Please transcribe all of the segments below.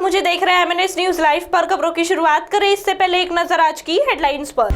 आप मुझे देख रहे हैं एमएनएस न्यूज लाइव पर। खबरों की शुरुआत करें इससे पहले एक नजर आज की हेडलाइंस पर।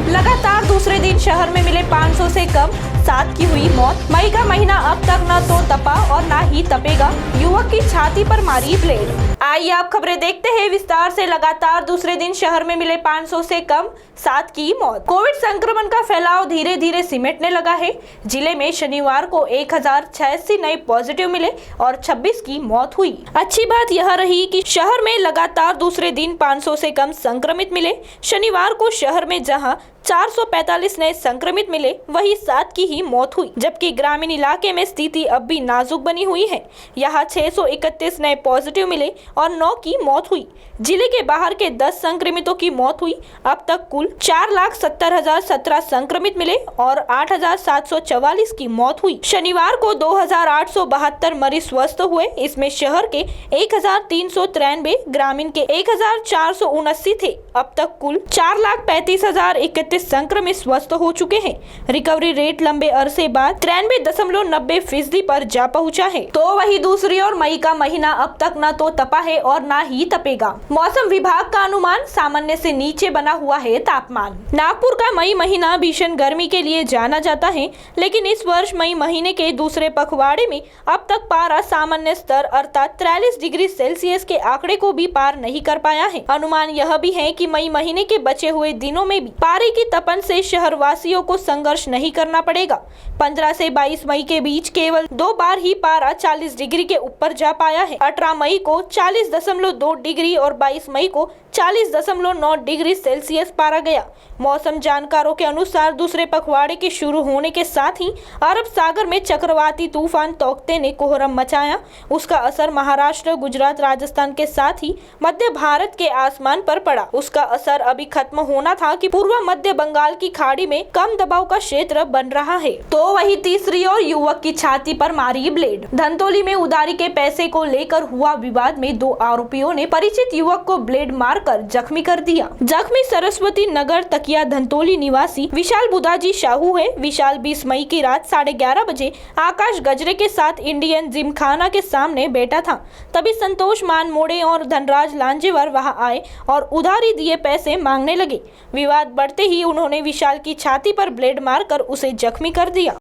लगातार दूसरे दिन शहर में मिले 500 से कम, 7 की हुई मौत। मई का महीना अब तक न तो तपा और न ही तपेगा, युवक की छाती पर मारी ब्लेड। आइए आप खबरें देखते हैं विस्तार से। लगातार दूसरे दिन शहर में मिले 500 से कम, 7 की मौत। कोविड संक्रमण का फैलाव धीरे धीरे सिमटने लगा है। जिले में शनिवार को 1086 नए पॉजिटिव मिले और 26 की मौत हुई। अच्छी बात यह रही कि शहर में लगातार दूसरे दिन 500 से कम संक्रमित मिले। शनिवार को शहर में जहां 445 नए संक्रमित मिले, वहीं 7 की ही मौत हुई, जबकि ग्रामीण इलाके में स्थिति अब भी नाजुक बनी हुई है। यहाँ 631 नए पॉजिटिव मिले और 9 की मौत हुई। जिले के बाहर के 10 संक्रमितों की मौत हुई। अब तक कुल 4,70,017 संक्रमित मिले और 8,744 की मौत हुई। शनिवार को 2,872 मरीज स्वस्थ हुए। इसमें शहर के 1,393, ग्रामीण के 1,479 थे। अब तक कुल 4,35,031 संक्रमित स्वस्थ हो चुके हैं। रिकवरी रेट लंबे अरसे बाद 93.90% पर जा पहुंचा है। तो वही दूसरी ओर मई का महीना अब तक न तो तपा है और न ही तपेगा। मौसम विभाग का अनुमान, सामान्य से नीचे बना हुआ है तापमान। नागपुर का मई महीना भीषण गर्मी के लिए जाना जाता है, लेकिन इस वर्ष मई महीने के दूसरे पखवाड़े में अब तक पारा सामान्य स्तर अर्थात 43 डिग्री सेल्सियस के आंकड़े को भी पार नहीं कर पाया है। अनुमान यह भी है कि मई महीने के बचे हुए दिनों में भी पारे की तपन से शहर वासियों को संघर्ष नहीं करना पड़ेगा। 15 से 22 मई के बीच केवल 2 बार ही पारा 40 डिग्री के ऊपर जा पाया है। 18 मई को 40.2 डिग्री और 22 मई को 40.9 डिग्री सेल्सियस पारा गया। मौसम जानकारों के अनुसार दूसरे पखवाड़े के शुरू होने के साथ ही अरब सागर में चक्रवाती तूफान तौकते ने कोहराम मचाया। उसका असर महाराष्ट्र, गुजरात, राजस्थान के साथ ही मध्य भारत के आसमान पर पड़ा। उसका असर अभी खत्म होना था कि पूर्व मध्य बंगाल की खाड़ी में कम दबाव का क्षेत्र बन रहा है। तो वही तीसरी ओर युवक की छाती पर मारी ब्लेड। धंतोली में उधारी के पैसे को लेकर हुआ विवाद में 2 आरोपियों ने परिचित युवक को ब्लेड मारकर जख्मी कर दिया। जख्मी सरस्वती नगर तकिया धंतोली निवासी विशाल बुदाजी शाहू है। विशाल 20 मई की रात 11:30 बजे आकाश गजरे के साथ इंडियन जिमखाना के सामने बैठा था। तभी संतोष मान मोड़े और धनराज लांजेवर वहां आए और उधारी दिए पैसे मांगने लगे। विवाद बढ़ते ही उन्होंने विशाल की छाती पर ब्लेड मारकर उसे जख्मी कर दिया।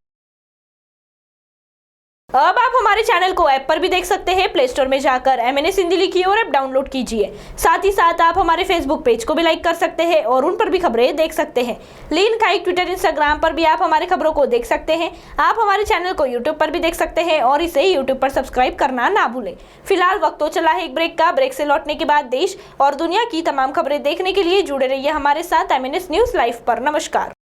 अब आप हमारे चैनल को ऐप पर भी देख सकते हैं। प्ले स्टोर में जाकर एमएनएस हिंदी लिखिए और ऐप डाउनलोड कीजिए। साथ ही साथ आप हमारे फेसबुक पेज को भी लाइक कर सकते हैं और उन पर भी खबरें देख सकते हैं। लिंक है ट्विटर, इंस्टाग्राम पर भी आप हमारे खबरों को देख सकते हैं। आप हमारे चैनल को यूट्यूब पर भी देख सकते हैं और इसे यूट्यूब पर सब्सक्राइब करना ना भूलें। फिलहाल वक्त तो चला है एक ब्रेक का। ब्रेक से लौटने के बाद देश और दुनिया की तमाम खबरें देखने के लिए जुड़े रहिए हमारे साथ एमएनएस न्यूज लाइव पर। नमस्कार।